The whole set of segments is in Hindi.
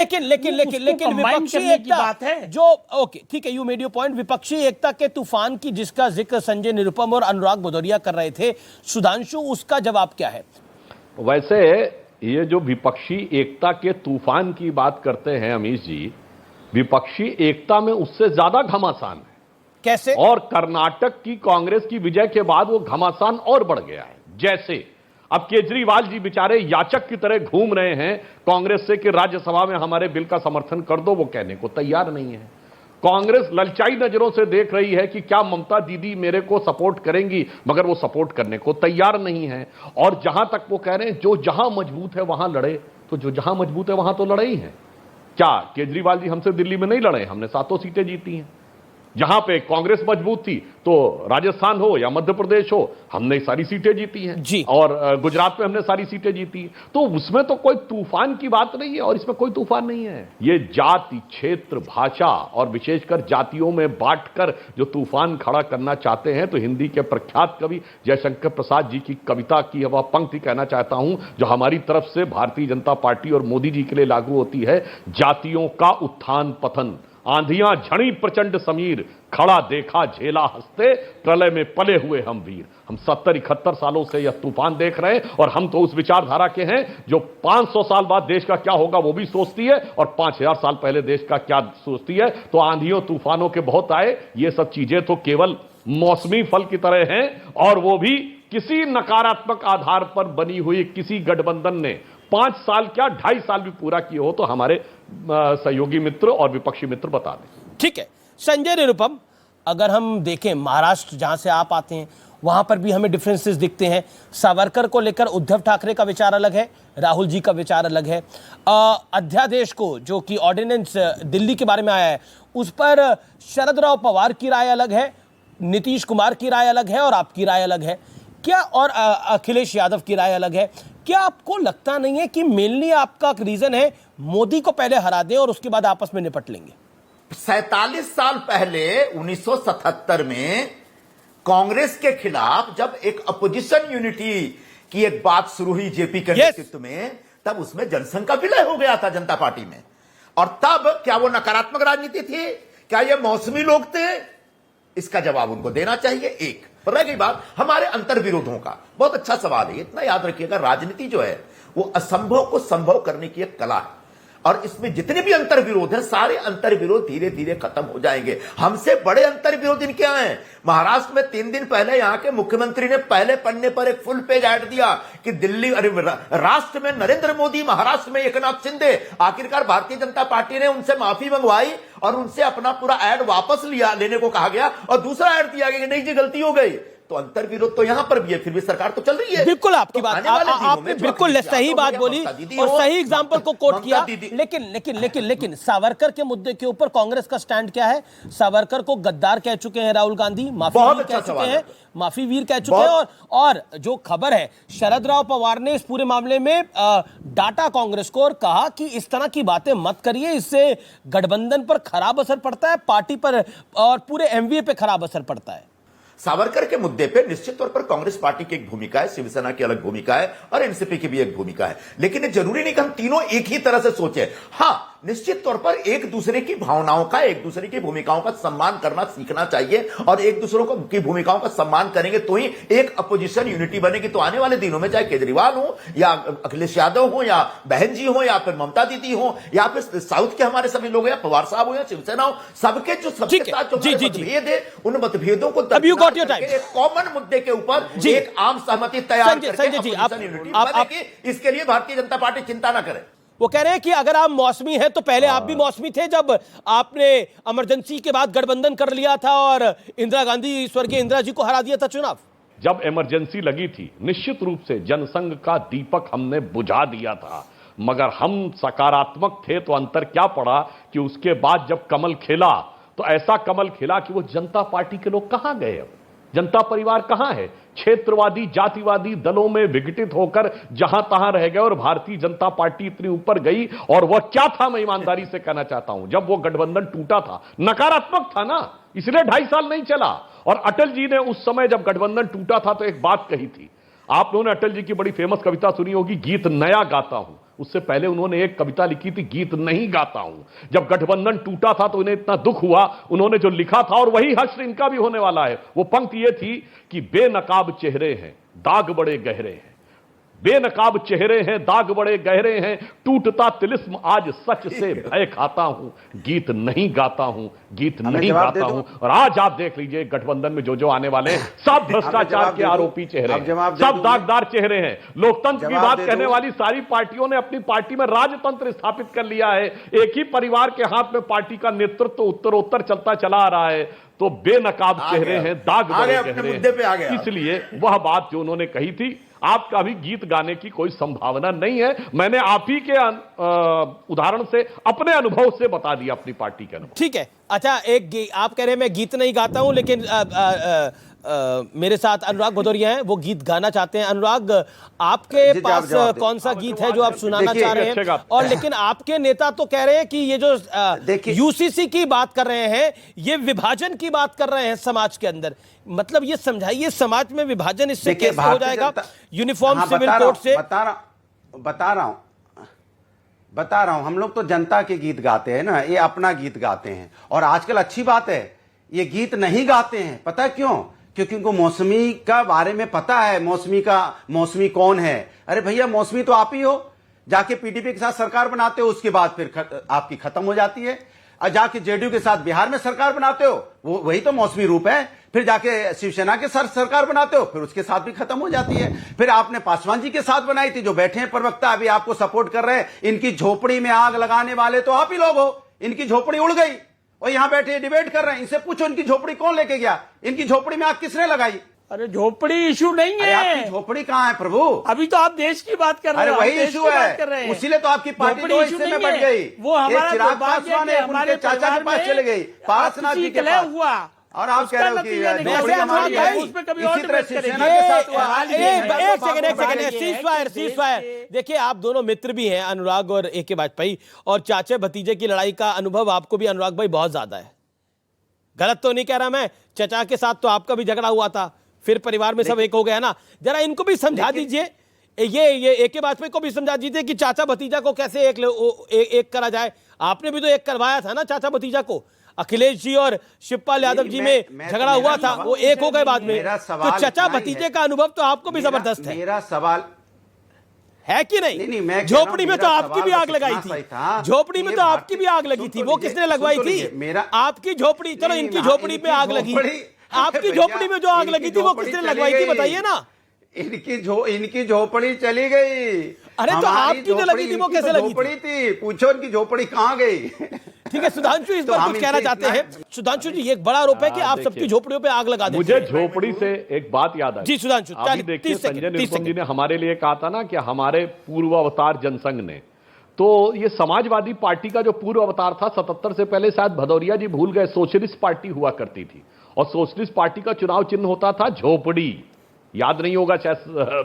लेकिन लेकिन लेकिन लेकिन विपक्षी एकता बात है जो ओके ठीक है, यू मेड योर पॉइंट। विपक्षी एकता के तूफान की जिसका जिक्र संजय निरुपम और अनुराग भदौरिया कर रहे थे, सुधांशु, उसका जवाब क्या है? वैसे ये जो विपक्षी एकता के तूफान की बात करते हैं अमीश जी, विपक्षी एकता में उससे ज्यादा घमासान है। कैसे? और कर्नाटक की कांग्रेस की विजय के बाद वो घमासान और बढ़ गया है। जैसे अब केजरीवाल जी बेचारे याचक की तरह घूम रहे हैं कांग्रेस से कि राज्यसभा में हमारे बिल का समर्थन कर दो, वो कहने को तैयार नहीं है। कांग्रेस ललचाई नजरों से देख रही है कि क्या ममता दीदी मेरे को सपोर्ट करेंगी, मगर वो सपोर्ट करने को तैयार नहीं है। और जहां तक वो कह रहे हैं जो जहां मजबूत है वहां लड़े, तो जो जहां मजबूत है वहां तो लड़े ही हैं। क्या केजरीवाल जी हमसे दिल्ली में नहीं लड़े? हमने 7 सीटें जीती हैं। जहां पे कांग्रेस मजबूत थी, तो राजस्थान हो या मध्य प्रदेश हो, हमने सारी सीटें जीती हैं जी। और गुजरात में हमने सारी सीटें जीती हैं। तो उसमें तो कोई तूफान की बात नहीं है और इसमें कोई तूफान नहीं है। ये जाति, क्षेत्र, भाषा और विशेषकर जातियों में बांटकर जो तूफान खड़ा करना चाहते हैं, तो हिंदी के प्रख्यात कवि जयशंकर प्रसाद जी की कविता की वह पंक्ति कहना चाहता हूं जो हमारी तरफ से भारतीय जनता पार्टी और मोदी जी के लिए लागू होती है। जातियों का उत्थान पतन, आंधियां झड़ी प्रचंड समीर, खड़ा देखा झेला हंसते, प्रलय में पले हुए हम वीर। हम 70-71 सालों से यह तूफान देख रहे हैं और हम तो उस विचारधारा के हैं जो 500 साल बाद देश का क्या होगा वो भी सोचती है और 5000 साल पहले देश का क्या सोचती है। तो आंधियों तूफानों के बहुत आए, ये सब चीजें तो केवल मौसमी फल की तरह हैं और वो भी किसी नकारात्मक आधार पर बनी हुई किसी गठबंधन ने 5 साल क्या 2.5 साल भी पूरा किए हो तो हमारे सहयोगी मित्र और विपक्षी मित्र बता दें। ठीक है संजय निरुपम, अगर हम देखें महाराष्ट्र जहां से आप आते हैं वहां पर भी हमें डिफरेंसेस दिखते हैं। सावरकर को लेकर उद्धव ठाकरे का विचार अलग है, राहुल जी का विचार अलग है। अध्यादेश को जो कि ऑर्डिनेंस दिल्ली के बारे में आया है उस पर शरद राव पवार की राय अलग है, नीतीश कुमार की राय अलग है और आपकी राय अलग है क्या, और अखिलेश यादव की राय अलग है। क्या आपको लगता नहीं है कि मेनली आपका रीजन है मोदी को पहले हरा दें और उसके बाद आपस में निपट लेंगे? 47 साल पहले 1977 में कांग्रेस के खिलाफ जब एक अपोजिशन यूनिटी की एक बात शुरू हुई जेपी के नेतृत्व में, तब उसमें जनसंघ का विलय हो गया था जनता पार्टी में। और तब क्या वो नकारात्मक राजनीति थी? क्या ये मौसमी लोग थे? इसका जवाब उनको देना चाहिए। एक रह गई बात हमारे अंतर विरोधों का, बहुत अच्छा सवाल है। इतना याद रखिएगा, राजनीति जो है वो असंभव को संभव करने की एक कला है और इसमें जितने भी अंतर विरोध हैं, सारे अंतर विरोध धीरे धीरे खत्म हो जाएंगे। हमसे बड़े अंतर विरोध इनके हैं। महाराष्ट्र में 3 दिन पहले यहां के मुख्यमंत्री ने पहले पन्ने पर एक फुल पेज ऐड दिया कि दिल्ली, अरे राष्ट्र में नरेंद्र मोदी, महाराष्ट्र में एकनाथ शिंदे। आखिरकार भारतीय जनता पार्टी ने उनसे माफी मंगवाई और उनसे अपना पूरा ऐड वापस लेने को कहा गया और दूसरा ऐड दिया गया कि नहीं जी गलती हो गई। तो अंतर विरोध तो यहां पर भी है, फिर भी सरकार तो चल रही है। बिल्कुल आपकी तो बात, आपने बिल्कुल सही बात बोली और सही एग्जांपल को कोट किया। लेकिन लेकिन लेकिन लेकिन सावरकर के मुद्दे के ऊपर कांग्रेस का स्टैंड क्या है? सावरकर को गद्दार कह चुके हैं राहुल गांधी, माफी कह चुके हैं, माफी वीर कह चुके हैं। और जो खबर है, शरद राव पवार ने इस पूरे मामले में डाटा कांग्रेस को और कहा कि इस तरह की बातें मत करिए, इससे गठबंधन पर खराब असर पड़ता है, पार्टी पर और पूरे एमवीए पे खराब असर पड़ता है। सावरकर के मुद्दे पे निश्चित तौर पर कांग्रेस पार्टी की एक भूमिका है, शिवसेना की अलग भूमिका है और एनसीपी की भी एक भूमिका है। लेकिन ये जरूरी नहीं कि हम तीनों एक ही तरह से सोचें। हाँ, निश्चित तौर पर एक दूसरे की भावनाओं का, एक दूसरे की भूमिकाओं का सम्मान करना सीखना चाहिए और एक दूसरों की भूमिकाओं का सम्मान करेंगे तो ही एक अपोजिशन यूनिटी बनेगी। तो आने वाले दिनों में चाहे केजरीवाल हो या अखिलेश यादव हो या बहन जी हो या फिर ममता दीदी हो या फिर साउथ के हमारे सभी लोग या पवार साहब हो या शिवसेना हो, सबके जो सबके साथ जो मतभेद है उन मतभेदों को एक कॉमन मुद्दे के ऊपर एक आम सहमति तैयार करके इसके लिए भारतीय जनता पार्टी चिंता न करे। वो कह रहे हैं कि अगर आप मौसमी हैं तो पहले आप भी मौसमी थे जब आपने इमरजेंसी के बाद गठबंधन कर लिया था और इंदिरा गांधी, स्वर्गीय इंदिरा जी को हरा दिया था चुनाव। जब इमरजेंसी लगी थी निश्चित रूप से जनसंघ का दीपक हमने बुझा दिया था, मगर हम सकारात्मक थे। तो अंतर क्या पड़ा कि उसके बाद जब कमल खिला तो ऐसा कमल खिला कि वो जनता पार्टी के लोग कहां गए? अब जनता परिवार कहां है? क्षेत्रवादी जातिवादी दलों में विघटित होकर जहां तहां रह गए और भारतीय जनता पार्टी इतनी ऊपर गई। और वह क्या था, मैं ईमानदारी से कहना चाहता हूं, जब वो गठबंधन टूटा था नकारात्मक था ना, इसलिए 2.5 साल नहीं चला। और अटल जी ने उस समय जब गठबंधन टूटा था तो एक बात कही थी, आप लोगों ने अटल जी की बड़ी फेमस कविता सुनी होगी, गीत नया गाता हूं। उससे पहले उन्होंने एक कविता लिखी थी, गीत नहीं गाता हूं। जब गठबंधन टूटा था तो उन्हें इतना दुख हुआ, उन्होंने जो लिखा था, और वही हश्र इनका भी होने वाला है। वो पंक्ति ये थी कि बेनकाब चेहरे हैं, दाग बड़े गहरे हैं, बेनकाब चेहरे हैं, दाग बड़े गहरे हैं, टूटता तिलिस्म आज सच से भय खाता हूं, गीत नहीं गाता हूं, गीत नहीं गाता हूं। और आज आप देख लीजिए गठबंधन में जो जो आने वाले हैं, सब भ्रष्टाचार के आरोपी चेहरे हैं, सब दागदार चेहरे हैं। लोकतंत्र की बात कहने वाली सारी पार्टियों ने अपनी पार्टी में राजतंत्र स्थापित कर लिया है। एक ही परिवार के हाथ में पार्टी का नेतृत्व उत्तरोत्तर चलता चला आ रहा है। तो बेनकाब चेहरे हैं, दाग बड़े गहरे हैं। इसलिए वह बात जो उन्होंने कही थी, आपका अभी गीत गाने की कोई संभावना नहीं है। मैंने आप ही के उदाहरण से, अपने अनुभव से बता दिया, अपनी पार्टी के अनुभव। ठीक है। अच्छा, आप कह रहे हैं मैं गीत नहीं गाता हूं, लेकिन मेरे साथ अनुराग भदौरिया हैं, वो गीत गाना चाहते हैं। अनुराग, आपके पास कौन सा गीत है जो आप सुनाना चाह रहे हैं? और लेकिन आपके नेता तो कह रहे हैं कि ये जो यूसीसी की बात कर रहे हैं, ये विभाजन की बात कर रहे हैं समाज के अंदर। मतलब ये समझाइए, समाज में विभाजन इससे कैसे हो जाएगा? यूनिफॉर्म सिविल कोड से बता रहा हूं। हम लोग तो जनता के गीत गाते हैं ना, ये अपना गीत गाते हैं। और आजकल अच्छी बात है, ये गीत नहीं गाते हैं। पता है क्यों? क्योंकि उनको मौसमी का बारे में पता है, मौसमी कौन है। अरे भैया, मौसमी तो आप ही हो। जाके पीडीपी के साथ सरकार बनाते हो, उसके बाद फिर आपकी खत्म हो जाती है। और जाके जेडीयू के साथ बिहार में सरकार बनाते हो, वो वही तो मौसमी रूप है। फिर जाके शिवसेना के साथ सरकार बनाते हो, फिर उसके साथ भी खत्म हो जाती है। फिर आपने पासवान जी के साथ बनाई थी, जो बैठे हैं प्रवक्ता, अभी आपको सपोर्ट कर रहे हैं। इनकी झोपड़ी में आग लगाने वाले तो आप ही लोग हो। इनकी झोपड़ी उड़ गई और यहां बैठे डिबेट कर रहे हैं। इनसे पूछो, इनकी झोपड़ी कौन लेके गया? इनकी झोपड़ी में आग किसने लगाई? अरे झोपड़ी इशू नहीं है। आपकी झोपड़ी कहां है प्रभु? अभी तो आप देश की बात कर रहे हैं। हो। वही इशू है, उसीलिए तो आपकी पार्टी दो हिस्से में बट गई। वो हमारा चिराग पासवान है, उनके चाचा के पास चले गई, पासनाथ जी के पास हुआ। और आप कह रहे हो कि देखिए, आप दोनों मित्र भी हैं, अनुराग और ए के वाजपेयी, और चाचे भतीजे की लड़ाई का अनुभव आपको भी, अनुराग भाई, बहुत ज्यादा है। गलत तो नहीं कह रहा मैं? चचा के साथ तो आपका भी झगड़ा हुआ था, फिर परिवार में सब एक हो गया ना। जरा इनको भी समझा दीजिए, ये ए के वाजपेयी को भी समझा दीजिए कि चाचा भतीजा को कैसे एक करा जाए। आपने भी तो एक करवाया था ना चाचा भतीजा को। अखिलेश जी और शिवपाल यादव जी में झगड़ा हुआ था, वो एक हो गए बाद में। तो चचा भतीजे का अनुभव तो आपको भी जबरदस्त है। मेरा सवाल है कि नहीं? झोपड़ी में तो आपकी भी आग लगाई थी। झोपड़ी में तो आपकी भी आग लगी थी। वो किसने लगवाई थी? आपकी झोपड़ी। चलो, इनकी झोपड़ी में आग लगी, आपकी झोपड़ी में जो आग लगी थी वो किसने लगवाई थी, बताइए ना। इनकी झोपड़ी चली गई। अरे तो आपकी जो लगी थी वो कैसे लगी थी? पूछो इनकी झोपड़ी कहां गई। ठीक है, सुधांशु इस पर कुछ कहना चाहते हैं? सुधांशु जी, ये एक बड़ा आरोप है कि आप सबकी झोपड़ियों पे आग लगा देते हैं। मुझे झोपड़ी से एक बात याद आई। जी सुधांशु, देखिए, संजय निरुपम जी ने हमारे लिए कहा था ना कि हमारे पूर्व अवतार जनसंघ ने, तो ये समाजवादी पार्टी का जो पूर्व अवतार था 77 से पहले, शायद भदौरिया जी भूल गए, सोशलिस्ट पार्टी हुआ करती थी। और सोशलिस्ट पार्टी का चुनाव चिन्ह होता था झोपड़ी। याद नहीं होगा शायद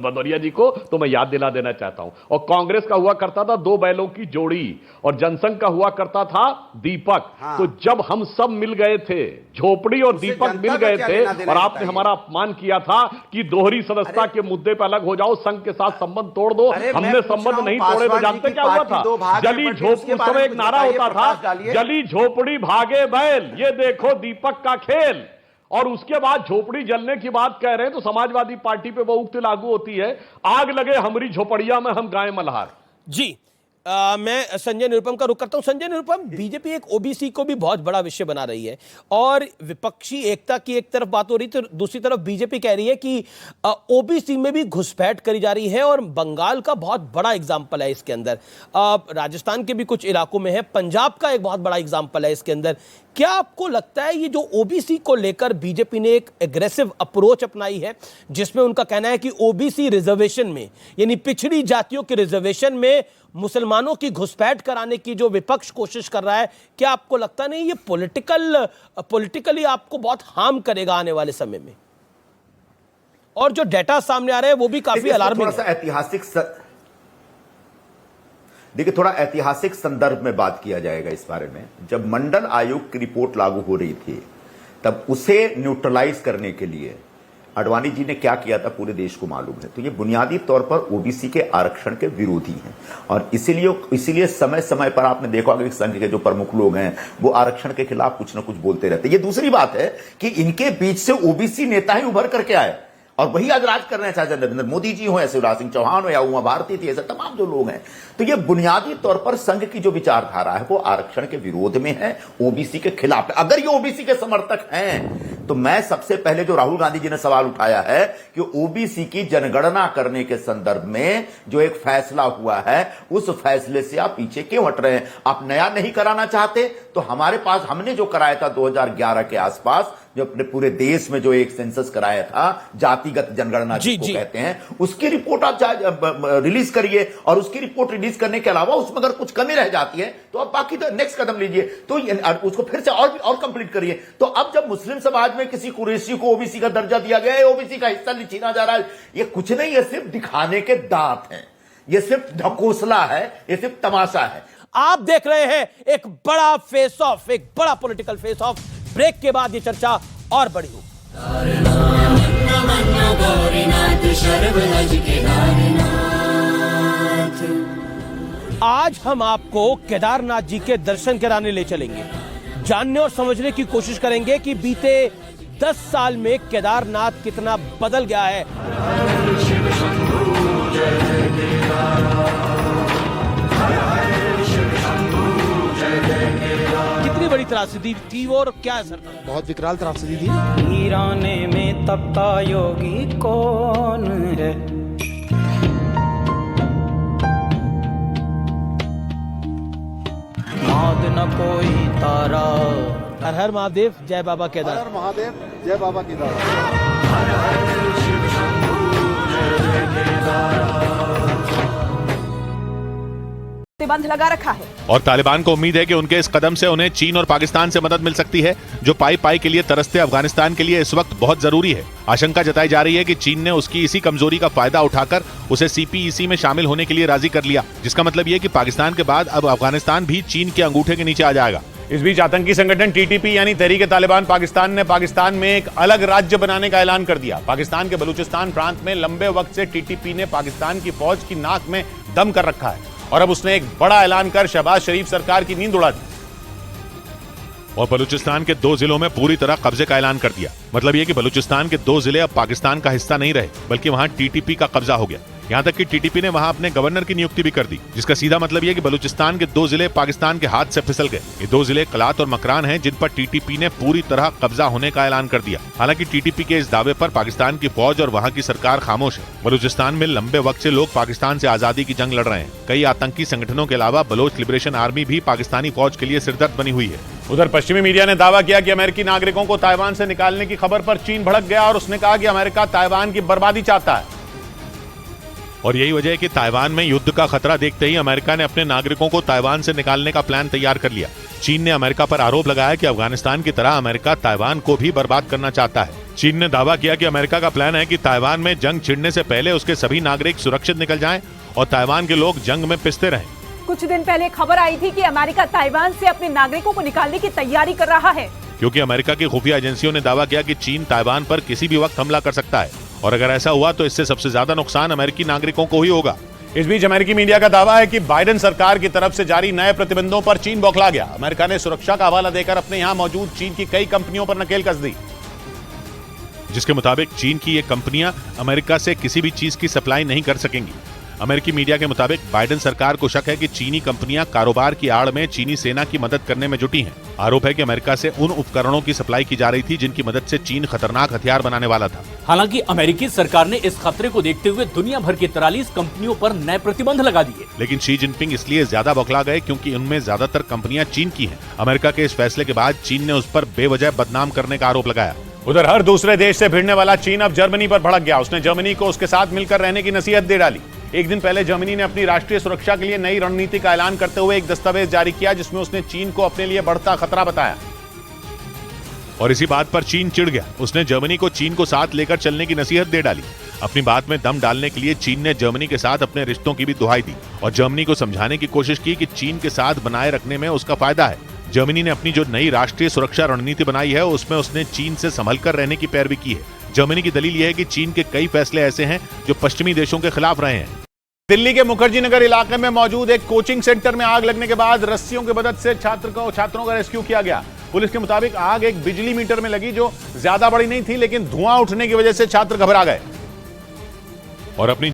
भदौरिया जी को, तो मैं याद दिला देना चाहता हूं। और कांग्रेस का हुआ करता था दो बैलों की जोड़ी, और जनसंघ का हुआ करता था दीपक। हाँ। तो जब हम सब मिल गए थे, झोपड़ी और दीपक मिल गए थे, और आपने हमारा अपमान किया था कि दोहरी सदस्यता के मुद्दे पर अलग हो जाओ, संघ के साथ संबंध तोड़ दो। हमने संबंध नहीं तोड़े तो जानते क्या हुआ था? जली झोपड़ी, उस समय एक नारा होता था, जली झोपड़ी भागे बैल, ये देखो दीपक का खेल। और उसके बाद झोपड़ी जलने की बात कह रहे हैं, तो समाजवादी पार्टी पे वो उक्ति लागू होती है, आग लगे हमारी झोपड़िया में हम गाय मल्हार। जी, मैं संजय निरुपम का रुख करता हूं। संजय निरुपम, बीजेपी एक ओबीसी को भी बहुत बड़ा विषय बना रही है, और विपक्षी एकता की एक तरफ बात हो रही, तो दूसरी तरफ बीजेपी कह रही है कि ओबीसी में भी घुसपैठ करी जा रही है, और बंगाल का बहुत बड़ा एग्जाम्पल है इसके अंदर। राजस्थान के भी कुछ इलाकों में है, पंजाब का एक बहुत बड़ा एग्जाम्पल है इसके अंदर। क्या आपको लगता है ये जो ओबीसी को लेकर बीजेपी ने एक एग्रेसिव अप्रोच अपनाई है, जिसमें उनका कहना है कि ओबीसी रिजर्वेशन में, यानी पिछड़ी जातियों के रिजर्वेशन में मुसलमानों की घुसपैठ कराने की जो विपक्ष कोशिश कर रहा है, क्या आपको लगता नहीं ये पॉलिटिकली आपको बहुत हार्म करेगा आने वाले समय में? और जो डेटा सामने आ रहे हैं वो भी काफी अलार्मिंग है। देखिए, थोड़ा ऐतिहासिक संदर्भ में बात किया जाएगा इस बारे में। जब मंडल आयोग की रिपोर्ट लागू हो रही थी, तब उसे न्यूट्रलाइज करने के लिए आडवाणी जी ने क्या किया था पूरे देश को मालूम है। तो ये बुनियादी तौर पर ओबीसी के आरक्षण के विरोधी हैं और इसीलिए समय समय पर आपने देखा होगा कि संघ के जो प्रमुख लोग हैं वो आरक्षण के खिलाफ कुछ ना कुछ बोलते रहते हैं। ये दूसरी बात है कि इनके बीच से ओबीसी नेता ही उभर करके आए और वही आज राज कर रहे हैं, चाहे नरेंद्र मोदी जी हो या शिवराज सिंह चौहान हो या उमा भारती थी, ऐसे तमाम जो लोग हैं। तो ये बुनियादी तौर पर संघ की जो विचारधारा है वो आरक्षण के विरोध में है, ओबीसी के खिलाफ है। अगर ये ओबीसी के समर्थक हैं तो मैं सबसे पहले जो राहुल गांधी जी ने सवाल उठाया है कि ओबीसी की जनगणना करने के संदर्भ में जो एक फैसला हुआ है उस फैसले से आप पीछे क्यों हट रहे हैं? आप नया नहीं कराना चाहते तो हमारे पास हमने जो कराया था 2011 के आसपास, जो अपने पूरे देश में जो एक सेंसस कराया था, जातिगत जनगणना जिसको कहते हैं, उसकी रिपोर्ट आप रिलीज करिए और उसकी रिपोर्ट रिलीज करने के अलावा उसमें अगर कुछ कमी रह जाती है तो आप बाकी नेक्स्ट कदम लीजिए, तो उसको फिर से और कंप्लीट करिए। तो अब जब मुस्लिम समाज में किसी कुरैशी को ओबीसी का दर्जा दिया गया है, ओबीसी का हिस्सा छीना जा रहा है, ये कुछ नहीं, ये सिर्फ दिखाने के दांत हैं, ये सिर्फ ढकोसला है, ये सिर्फ तमाशा है। आप देख रहे हैं एक बड़ा फेस ऑफ, एक बड़ा पॉलिटिकल फेस ऑफ। ब्रेक के बाद ये चर्चा और बड़ी होगी। आज हम आपको केदारनाथ जी के दर्शन कराने ले चलेंगे, जानने और समझने की कोशिश करेंगे कि बीते 10 साल में केदारनाथ कितना बदल गया है। कितनी बड़ी त्रासदी थी और क्या असर था? बहुत विकराल त्रासदी थी। वीराने में तपता योगी कौन है? माद न कोई तारा। हर हर महादेव, जय बाबा केदार। हर हर महादेव, जय बाबा केदार। प्रतिबंध लगा रखा है और तालिबान को उम्मीद है कि उनके इस कदम से उन्हें चीन और पाकिस्तान से मदद मिल सकती है, जो पाई के लिए तरसते अफगानिस्तान के लिए इस वक्त बहुत जरूरी है। आशंका जताई जा रही है कि चीन ने उसकी इसी कमजोरी का फायदा उठाकर उसे सीपीईसी में शामिल होने के लिए राजी कर लिया, जिसका मतलब यह कि पाकिस्तान के बाद अब अफगानिस्तान भी चीन के अंगूठे के नीचे आ जाएगा। इस बीच आतंकी संगठन टीटीपी यानी तहरीक तालिबान पाकिस्तान ने पाकिस्तान में एक अलग राज्य बनाने का ऐलान कर दिया। पाकिस्तान के बलूचिस्तान प्रांत में लंबे वक्त से टीटीपी ने पाकिस्तान की फौज की नाक में दम कर रखा है और अब उसने एक बड़ा ऐलान कर शहबाज शरीफ सरकार की नींद उड़ा दी और बलूचिस्तान के 2 जिलों में पूरी तरह कब्जे का ऐलान कर दिया। मतलब यह कि बलूचिस्तान के 2 जिले अब पाकिस्तान का हिस्सा नहीं रहे, बल्कि वहां टीटीपी का कब्जा हो गया। यहां तक कि टीटीपी ने वहां अपने गवर्नर की नियुक्ति भी कर दी, जिसका सीधा मतलब यह कि बलूचिस्तान के 2 जिले पाकिस्तान के हाथ से फिसल गए। ये 2 जिले कलात और मकरान हैं, जिन पर टीटीपी ने पूरी तरह कब्जा होने का ऐलान कर दिया। हालांकि टीटीपी के इस दावे पर पाकिस्तान की फौज और वहां की सरकार खामोश है। बलूचिस्तान में लंबे वक्त से लोग पाकिस्तान से आजादी की जंग लड़ रहे हैं। कई आतंकी संगठनों के अलावा बलोच लिबरेशन आर्मी भी पाकिस्तानी फौज के लिए सिरदर्द बनी हुई है। उधर पश्चिमी मीडिया ने दावा किया कि अमेरिकी नागरिकों को ताइवान से निकालने की खबर पर चीन भड़क गया और उसने कहा कि अमेरिका ताइवान की बर्बादी चाहता है। और यही वजह है कि ताइवान में युद्ध का खतरा देखते ही अमेरिका ने अपने नागरिकों को ताइवान से निकालने का प्लान तैयार कर लिया। चीन ने अमेरिका पर आरोप लगाया कि अफगानिस्तान की तरह अमेरिका ताइवान को भी बर्बाद करना चाहता है। चीन ने दावा किया कि अमेरिका का प्लान है कि ताइवान में जंग छिड़ने से पहले उसके सभी नागरिक सुरक्षित निकल जाएं और ताइवान के लोग जंग में पिसते रहें। कुछ दिन पहले खबर आई थी कि अमेरिका ताइवान से अपने नागरिकों को निकालने की तैयारी कर रहा है, क्योंकि अमेरिका की खुफिया एजेंसियों ने दावा किया कि चीन ताइवान पर किसी भी वक्त हमला कर सकता है और अगर ऐसा हुआ तो इससे सबसे ज्यादा नुकसान अमेरिकी नागरिकों को ही होगा। इस बीच अमेरिकी मीडिया का दावा है कि बाइडेन सरकार की तरफ से जारी नए प्रतिबंधों पर चीन बौखला गया। अमेरिका ने सुरक्षा का हवाला देकर अपने यहां मौजूद चीन की कई कंपनियों पर नकेल कस दी, जिसके मुताबिक चीन की ये कंपनियां अमेरिका से किसी भी चीज की सप्लाई नहीं कर सकेंगी। अमेरिकी मीडिया के मुताबिक बाइडेन सरकार को शक है कि चीनी कंपनियां कारोबार की आड़ में चीनी सेना की मदद करने में जुटी हैं। आरोप है कि अमेरिका से उन उपकरणों की सप्लाई की जा रही थी जिनकी मदद से चीन खतरनाक हथियार बनाने वाला था। हालांकि अमेरिकी सरकार ने इस खतरे को देखते हुए दुनिया भर की 43 कंपनियों पर नए प्रतिबंध लगा दिए। लेकिन शी जिनपिंग इसलिए ज्यादा बौखला गए क्योंकि उनमें ज्यादातर कंपनियां चीन की हैं। अमेरिका के इस फैसले के बाद चीन ने उस पर बेवजह बदनाम करने का आरोप लगाया। उधर हर दूसरे देश से भिड़ने वाला चीन अब जर्मनी पर भड़क गया। उसने जर्मनी को उसके साथ मिलकर रहने की नसीहत दे डाली। एक दिन पहले जर्मनी ने अपनी राष्ट्रीय सुरक्षा के लिए नई रणनीति का ऐलान करते हुए एक दस्तावेज जारी किया, जिसमें उसने चीन को अपने लिए बढ़ता खतरा बताया। और इसी बात पर चीन चिढ़ गया। उसने जर्मनी को चीन को साथ लेकर चलने की नसीहत दे डाली। अपनी बात में दम डालने के लिए चीन ने जर्मनी के साथ अपने रिश्तों की भी दुहाई दी और जर्मनी को समझाने की कोशिश की कि चीन के साथ बनाए रखने में उसका फायदा है। जर्मनी ने अपनी जो नई राष्ट्रीय सुरक्षा रणनीति बनाई है उसमें उसने चीन से संभल कर रहने की पैरवी की है। जर्मनी की दलील यह है कि चीन के कई फैसले ऐसे हैं जो पश्चिमी देशों के खिलाफ रहे हैं। दिल्ली के मुखर्जी नगर इलाके में मौजूद एक कोचिंग सेंटर में आग लगने के बाद रस्सियों की मदद से छात्रों का रेस्क्यू किया गया। पुलिस के मुताबिक आग एक बिजली मीटर में लगी जो ज्यादा बड़ी नहीं थी, लेकिन धुआं उठने की वजह से छात्र घबरा गए और अपनी